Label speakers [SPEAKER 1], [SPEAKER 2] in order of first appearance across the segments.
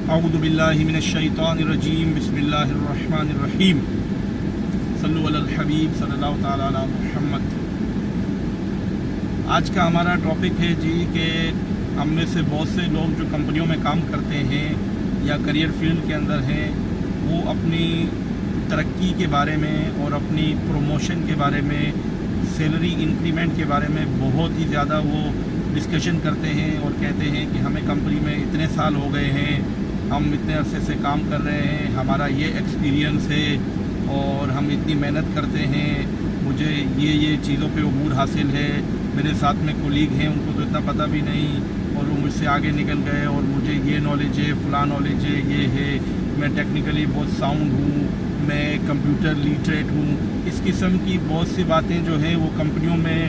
[SPEAKER 1] اعوذ باللہ من الشیطان الرجیم بسم اللہ الرحمن الرحیم صلو علی الحبیب صلی اللہ تعالی علی محمد۔ آج کا ہمارا ٹاپک ہے کہ ہم میں سے بہت سے لوگ جو کمپنیوں میں کام کرتے ہیں یا کریئر فیلڈ کے اندر ہیں، وہ اپنی ترقی کے بارے میں اور اپنی پروموشن کے بارے میں، سیلری انکریمنٹ کے بارے میں بہت ہی زیادہ وہ ڈسکشن کرتے ہیں اور کہتے ہیں کہ ہمیں کمپنی میں اتنے سال ہو گئے ہیں، ہم اتنے عرصے سے کام کر رہے ہیں، ہمارا یہ ایکسپیرینس ہے اور ہم اتنی محنت کرتے ہیں، مجھے یہ چیزوں پہ عبور حاصل ہے، میرے ساتھ میں کولیگ ہیں ان کو تو اتنا پتہ بھی نہیں اور وہ مجھ سے آگے نکل گئے، اور مجھے یہ نالج ہے، فلاں نالج ہے، یہ ہے، میں ٹیکنیکلی بہت ساؤنڈ ہوں، میں کمپیوٹر لیٹریٹ ہوں۔ اس قسم کی بہت سی باتیں جو ہیں وہ کمپنیوں میں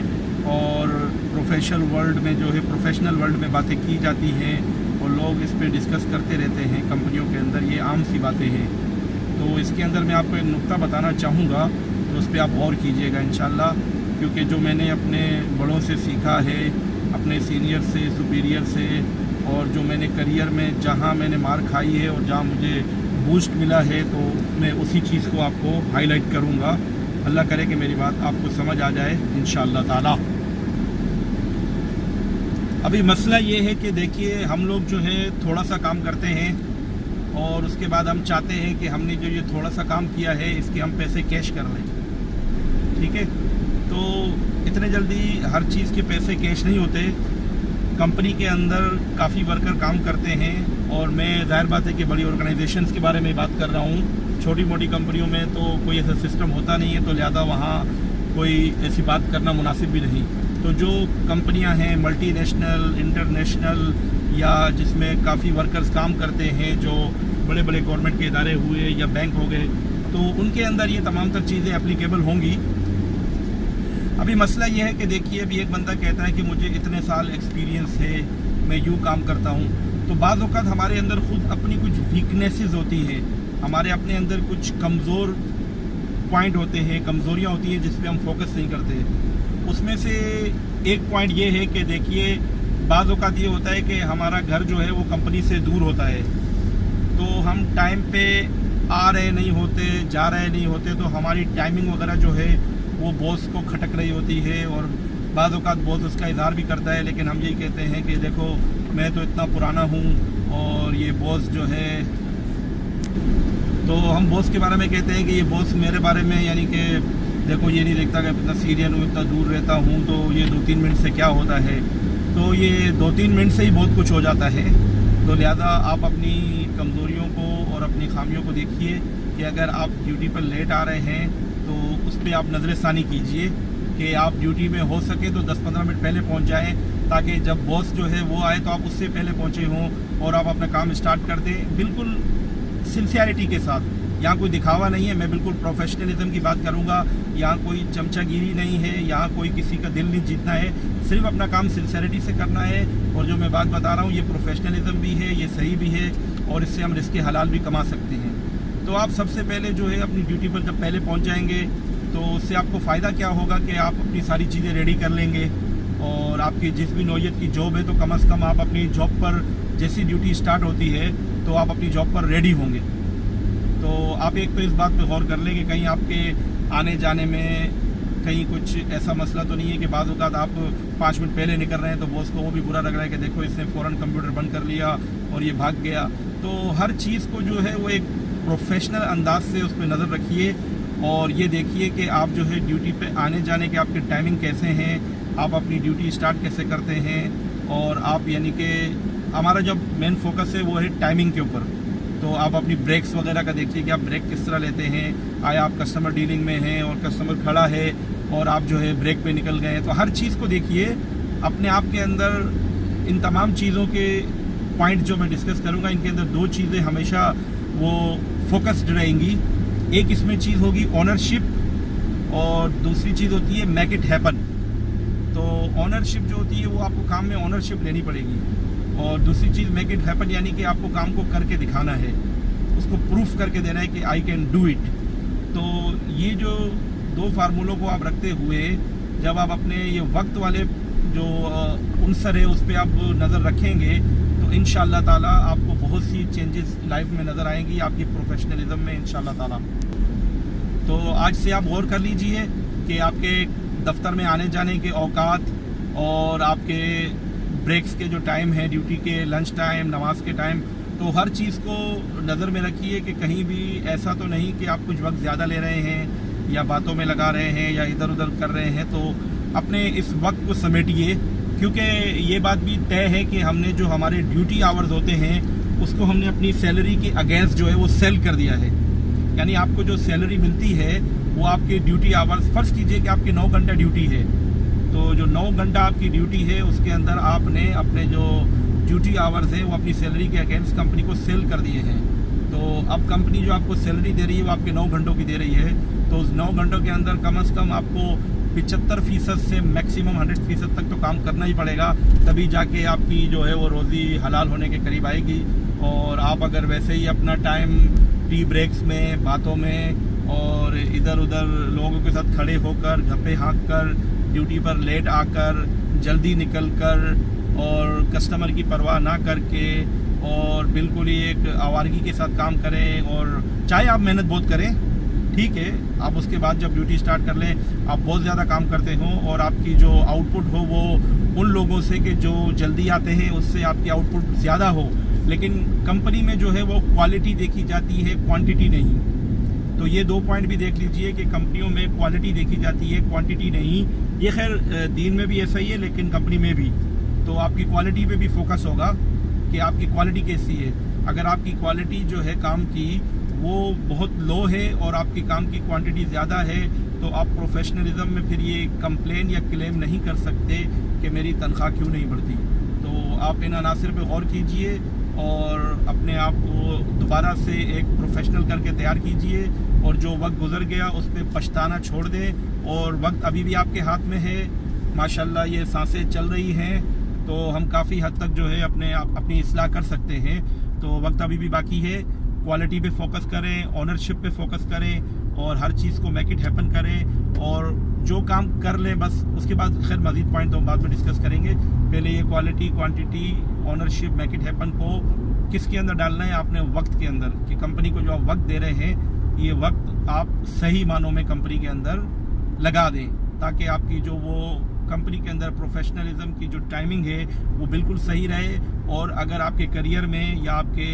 [SPEAKER 1] اور پروفیشنل ورلڈ میں باتیں کی جاتی ہیں اور لوگ اس پہ ڈسکس کرتے رہتے ہیں کمپنیوں کے اندر، یہ عام سی باتیں ہیں۔ تو اس کے اندر میں آپ کو ایک نقطہ بتانا چاہوں گا، تو اس پہ آپ غور کیجئے گا انشاءاللہ، کیونکہ جو میں نے اپنے بڑوں سے سیکھا ہے، اپنے سینئر سے، سپیریئر سے، اور جو میں نے کریئر میں جہاں میں نے مار کھائی ہے اور جہاں مجھے بوسٹ ملا ہے، تو میں اسی چیز کو آپ کو ہائی لائٹ کروں گا۔ اللہ کرے کہ میری بات آپ کو سمجھ آ جائے انشاءاللہ تعالی۔ ابھی مسئلہ یہ ہے کہ دیکھیے، ہم لوگ جو ہے تھوڑا سا کام کرتے ہیں اور اس کے بعد ہم چاہتے ہیں کہ ہم نے جو یہ تھوڑا سا کام کیا ہے اس کے ہم پیسے کیش کر لیں، ٹھیک ہے؟ تو اتنے جلدی ہر چیز کے پیسے کیش نہیں ہوتے۔ کمپنی کے اندر کافی ورکر کام کرتے ہیں، اور میں ظاہر بات ہے کہ بڑی آرگنائزیشنز کے بارے میں بات کر رہا ہوں، چھوٹی موٹی کمپنیوں میں تو کوئی ایسا سسٹم ہوتا نہیں ہے، تو لہذا وہاں کوئی ایسی بات کرنا مناسب بھی نہیں۔ تو جو کمپنیاں ہیں ملٹی نیشنل، انٹرنیشنل، یا جس میں کافی ورکرز کام کرتے ہیں، جو بڑے بڑے گورنمنٹ کے ادارے ہوئے یا بینک ہو گئے، تو ان کے اندر یہ تمام تر چیزیں اپلیکیبل ہوں گی۔ ابھی مسئلہ یہ ہے کہ دیکھیے، ابھی ایک بندہ کہتا ہے کہ مجھے اتنے سال ایکسپیرینس ہے، میں یوں کام کرتا ہوں، تو بعض اوقات ہمارے اندر خود اپنی کچھ ویکنیسز ہوتی ہیں، ہمارے اپنے اندر کچھ کمزور پوائنٹ ہوتے ہیں، کمزوریاں ہوتی ہیں جس پہ ہم فوکس نہیں کرتے۔ اس میں سے ایک پوائنٹ یہ ہے کہ دیکھیے، بعض اوقات یہ ہوتا ہے کہ ہمارا گھر جو ہے وہ کمپنی سے دور ہوتا ہے، تو ہم ٹائم پہ آ رہے نہیں ہوتے، جا رہے نہیں ہوتے، تو ہماری ٹائمنگ وغیرہ جو ہے وہ باس کو کھٹک رہی ہوتی ہے، اور بعض اوقات باس اس کا اظہار بھی کرتا ہے، لیکن ہم یہی کہتے ہیں کہ دیکھو میں تو اتنا پرانا ہوں اور یہ باس جو ہے، تو ہم باس کے بارے میں کہتے ہیں کہ یہ باس میرے بارے میں، یعنی کہ دیکھو یہ نہیں دیکھتا کہ اتنا سیریل ہوں، اتنا دور رہتا ہوں، تو یہ 2-3 منٹ سے کیا ہوتا ہے، تو یہ 2-3 منٹ سے ہی بہت کچھ ہو جاتا ہے۔ تو لہذا آپ اپنی کمزوریوں کو اور اپنی خامیوں کو دیکھیے کہ اگر آپ ڈیوٹی پر لیٹ آ رہے ہیں تو اس پہ آپ نظر ثانی کیجئے کہ آپ ڈیوٹی میں ہو سکے تو 10-15 منٹ پہلے پہنچ جائیں، تاکہ جب باس جو ہے وہ آئے تو آپ اس سے پہلے پہنچے ہوں اور آپ اپنا کام اسٹارٹ کر دیں، بالکل سنسیئرٹی کے ساتھ۔ یہاں کوئی دکھاوا نہیں ہے، میں بالکل پروفیشنلزم کی بات کروں گا، یہاں کوئی چمچہ گیری نہیں ہے، یہاں کوئی کسی کا دل نہیں جیتنا ہے، صرف اپنا کام سنسیئرٹی سے کرنا ہے، اور جو میں بات بتا رہا ہوں یہ پروفیشنلزم بھی ہے، یہ صحیح بھی ہے، اور اس سے ہم رزق حلال بھی کما سکتے ہیں۔ تو آپ سب سے پہلے جو ہے اپنی ڈیوٹی پر جب پہلے پہنچ جائیں گے تو اس سے آپ کو فائدہ کیا ہوگا کہ آپ اپنی ساری چیزیں ریڈی کر لیں گے، اور آپ کی جس بھی نوعیت کی جاب ہے تو کم از کم آپ اپنی جاب پر جیسی ڈیوٹی اسٹارٹ ہوتی ہے تو آپ اپنی جاب پر ریڈی ہوں گے۔ تو آپ ایک تو اس بات پہ غور کر لیں کہ کہیں آپ کے آنے جانے میں کہیں کچھ ایسا مسئلہ تو نہیں ہے کہ بعض اوقات آپ 5 منٹ پہلے نکل رہے ہیں تو باس کو وہ بھی برا لگ رہا ہے کہ دیکھو اس نے فوراً کمپیوٹر بند کر لیا اور یہ بھاگ گیا۔ تو ہر چیز کو جو ہے وہ ایک پروفیشنل انداز سے اس پہ نظر رکھیے، اور یہ دیکھیے کہ آپ جو ہے ڈیوٹی پہ آنے جانے کے آپ کے ٹائمنگ کیسے ہیں، آپ اپنی ڈیوٹی اسٹارٹ کیسے کرتے ہیں، اور آپ یعنی کہ ہمارا جب مین فوکس ہے وہ ہے ٹائمنگ کے اوپر، تو آپ اپنی بریکس وغیرہ کا دیکھیے کہ آپ بریک کس طرح لیتے ہیں، آیا آپ کسٹمر ڈیلنگ میں ہیں اور کسٹمر کھڑا ہے اور آپ جو ہے بریک پہ نکل گئے ہیں، تو ہر چیز کو دیکھیے اپنے آپ کے اندر۔ ان تمام چیزوں کے پوائنٹ جو میں ڈسکس کروں گا، ان کے اندر 2 چیزیں ہمیشہ وہ فوکسڈ رہیں گی۔ ایک اس میں چیز ہوگی اونرشپ، اور دوسری چیز ہوتی ہے میک اٹ ہیپن۔ تو اونرشپ جو ہوتی ہے وہ آپ کو کام میں اونرشپ لینی پڑے گی، اور دوسری چیز میک اٹ ہیپن، یعنی کہ آپ کو کام کو کر کے دکھانا ہے، اس کو پروف کر کے دینا ہے کہ آئی کین ڈو اٹ۔ تو یہ جو 2 فارمولوں کو آپ رکھتے ہوئے جب آپ اپنے یہ وقت والے جو عنصر ہے اس پہ آپ نظر رکھیں گے تو انشاءاللہ تعالی آپ کو بہت سی چینجز चेंजेस लाइफ में नज़र आएंगी आपकी प्रोफेशनलिज्म में इंशाल्लाह ताला। तो आज से आप गौर कर लीजिए कि आपके दफ्तर में आने जाने के औकात और आपके ब्रेक्स के जो टाइम है, ड्यूटी के लंच टाइम, नमाज के टाइम, तो हर चीज़ को नज़र में रखिए कि कहीं भी ऐसा तो नहीं कि आप कुछ वक्त ज़्यादा ले रहे हैं या बातों में लगा रहे हैं या इधर उधर कर रहे हैं। तो अपने इस वक्त को समेटिए, क्योंकि ये बात भी तय है कि हमने जो हमारे ड्यूटी आवर्स होते हैं उसको हमने अपनी सैलरी के अगेंस्ट जो है वो सेल कर दिया है। यानी आपको जो सैलरी मिलती है वो आपके ड्यूटी आवर्स, फ़र्ज़ कीजिए कि आपकी 9 घंटा ड्यूटी है, तो जो 9 घंटा आपकी ड्यूटी है उसके अंदर आपने अपने जो ड्यूटी आवर्स हैं वो अपनी सैलरी के अगेंस्ट कंपनी को सेल कर दिए हैं। तो अब कंपनी जो आपको सैलरी दे रही है वो आपके 9 घंटों की दे रही है, तो उस 9 घंटों के अंदर कम से कम आपको 75% से मैक्सिमम 100% तक तो काम करना ही पड़ेगा, तभी जाके आपकी जो है वो रोज़ी हलाल होने के करीब आएगी। और आप अगर वैसे ही अपना टाइम टी ब्रेक्स में, बातों में और इधर उधर लोगों के साथ खड़े होकर, घप्पे हाँक कर, ड्यूटी पर लेट आकर, जल्दी निकल कर और कस्टमर की परवाह ना करके और बिल्कुल ही एक आवारगी के साथ काम करें, और चाहे आप मेहनत बहुत करें, ठीक है, आप उसके बाद जब ड्यूटी स्टार्ट कर लें, आप बहुत ज़्यादा काम करते हो और आपकी जो आउटपुट हो वो उन लोगों से कि जो जल्दी आते हैं उससे आपकी आउटपुट ज़्यादा हो, लेकिन कंपनी में जो है वो क्वालिटी देखी जाती है, क्वांटिटी नहीं। तो ये 2 पॉइंट भी देख लीजिए कि कंपनियों में क्वालिटी देखी जाती है, क्वांटिटी नहीं। ये खैर दीन में भी ऐसा ही है, लेकिन कंपनी में भी तो आपकी क्वालिटी पे भी फोकस होगा कि आपकी क्वालिटी कैसी है। अगर आपकी क्वालिटी जो है काम की वो बहुत लो है और आपकी काम की क्वांटिटी ज़्यादा है, तो आप प्रोफेशनलिज्म में फिर ये कंप्लेन या क्लेम नहीं कर सकते कि मेरी तनख्वाह क्यों नहीं बढ़ती। तो आप इन अनासर पे गौर कीजिए और अपने आप को दोबारा से एक प्रोफेशनल करके तैयार कीजिए, और जो वक्त गुजर गया उस पर पछताना छोड़ दें। और वक्त अभी भी आपके हाथ में है, माशाल्लाह ये सांसें चल रही हैं, तो हम काफ़ी हद तक जो है अपनी इस्लाह कर सकते हैं। तो वक्त अभी भी बाकी है, क्वालिटी पे फोकस करें, ओनरशिप पे फोकस करें और हर चीज़ को मेक इट हैपन करें, और जो काम कर लें बस, उसके बाद खैर मज़ीद पॉइंट तो बाद में डिस्कस करेंगे। पहले ये quality, quantity, ownership, make it happen को किसके अंदर डालना है? आपने वक्त के अंदर, कि कंपनी को जो आप वक्त दे रहे हैं ये वक्त आप सही मानों में कंपनी के अंदर लगा दें, ताकि आपकी जो वो कंपनी के अंदर प्रोफेशनलिज्म की जो टाइमिंग है वो बिल्कुल सही रहे। और अगर आपके करियर में या आपके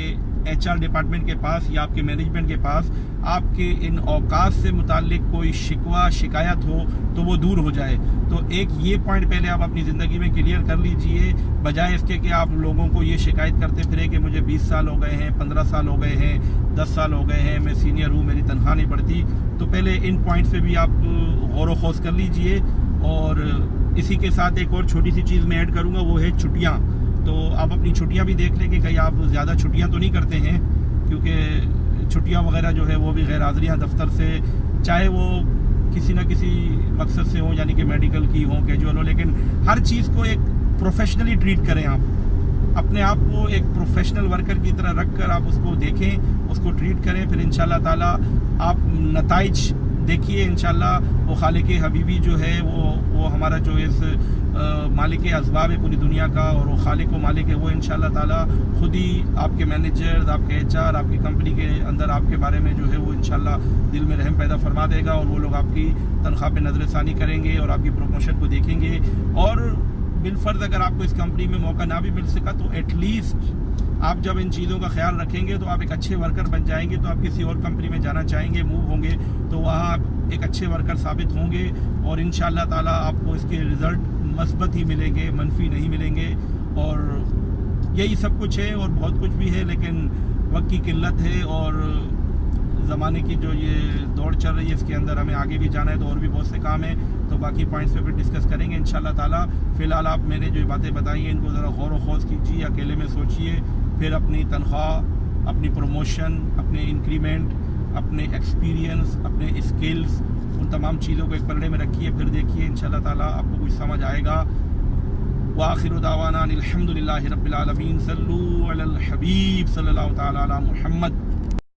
[SPEAKER 1] HR डिपार्टमेंट के पास या आपके मैनेजमेंट के पास आपके इन औकात से मुताल्लिक कोई शिकवा शिकायत हो तो वो दूर हो जाए। तो एक ये पॉइंट पहले आप अपनी ज़िंदगी में क्लियर कर लीजिए, बजाय इसके कि आप लोगों को ये शिकायत करते फिरे कि मुझे 20 साल हो गए हैं, 15 साल हो गए हैं, 10 साल हो गए हैं, मैं सीनियर हूँ, मेरी तनख्वाह नहीं बढ़ती। तो पहले इन पॉइंट्स पे भी आप गौर व खौज कर लीजिए। और इसी के साथ एक और छोटी सी चीज़ मैं ऐड करूँगा, वो है छुट्टियाँ। तो आप अपनी छुट्टियाँ भी देख लें कि कहीं आप ज़्यादा छुट्टियाँ तो नहीं करते हैं, क्योंकि छुट्टियाँ वगैरह जो है वो भी गैर हाज़िरियाँ दफ्तर से, चाहे वो किसी न किसी मकसद से हो, यानी कि मेडिकल की हो, कैजुअल हो, लेकिन हर चीज़ को एक प्रोफेशनली ट्रीट करें। आप अपने आप को एक प्रोफेशनल वर्कर की तरह रख कर आप उसको देखें, उसको ट्रीट करें, फिर इंशाल्लाह ताला आप नताइज देखिए। इंशाल्लाह वो खालिक हबीबी जो है वो हमारा जो इस मालिक असबाब है पूरी दुनिया का, और वो खालिक व मालिक है, वो इंशाल्लाह ताला खुद ही आपके मैनेजर्स, आपके HR, आपकी कंपनी के अंदर आपके बारे में जो है वो इंशाल्लाह दिल में रहम पैदा फरमा देगा, और वो लोग आपकी तनख्वाह पे नज़रसानी करेंगे और आपकी प्रमोशन को देखेंगे। और बिलफर्ज अगर आपको इस कंपनी में मौका ना भी मिल सका तो एटलीस्ट आप जब इन चीज़ों का ख्याल रखेंगे तो आप एक अच्छे वर्कर बन जाएंगे। तो आप किसी और कंपनी में जाना चाहेंगे, मूव होंगे, तो वहाँ आप एक अच्छे वर्कर साबित होंगे, और इंशाल्लाह ताला आपको इसके रिज़ल्ट मस्बत ही मिलेंगे, मनफी नहीं मिलेंगे। और यही सब कुछ है, और बहुत कुछ भी है, लेकिन वक्त की किल्लत है और ज़माने की जो ये दौड़ चल रही है इसके अंदर हमें आगे भी जाना है, तो और भी बहुत से काम है। तो बाकी पॉइंट्स पे फिर डिस्कस करेंगे इंशाल्लाह ताला। फ़िलहाल आप मैंने जो बातें बताई हैं इनको ज़रा गौर व खौज कीजिए, अकेले में सोचिए, फिर अपनी तनख्वाह, अपनी प्रमोशन, अपने इंक्रीमेंट, अपने एक्सपीरियंस, अपने स्किल्स, उन तमाम चीज़ों को एक पलड़े में रखिए, फिर देखिए इंशाल्लाह ताला आपको कुछ समझ आएगा। वाखिरु दावाना अनिल हम्दुलिल्लाहि रब्बिल आलमीन, सल्लू अलल हबीब सल्लल्लाहु तआला अला मुहम्मद।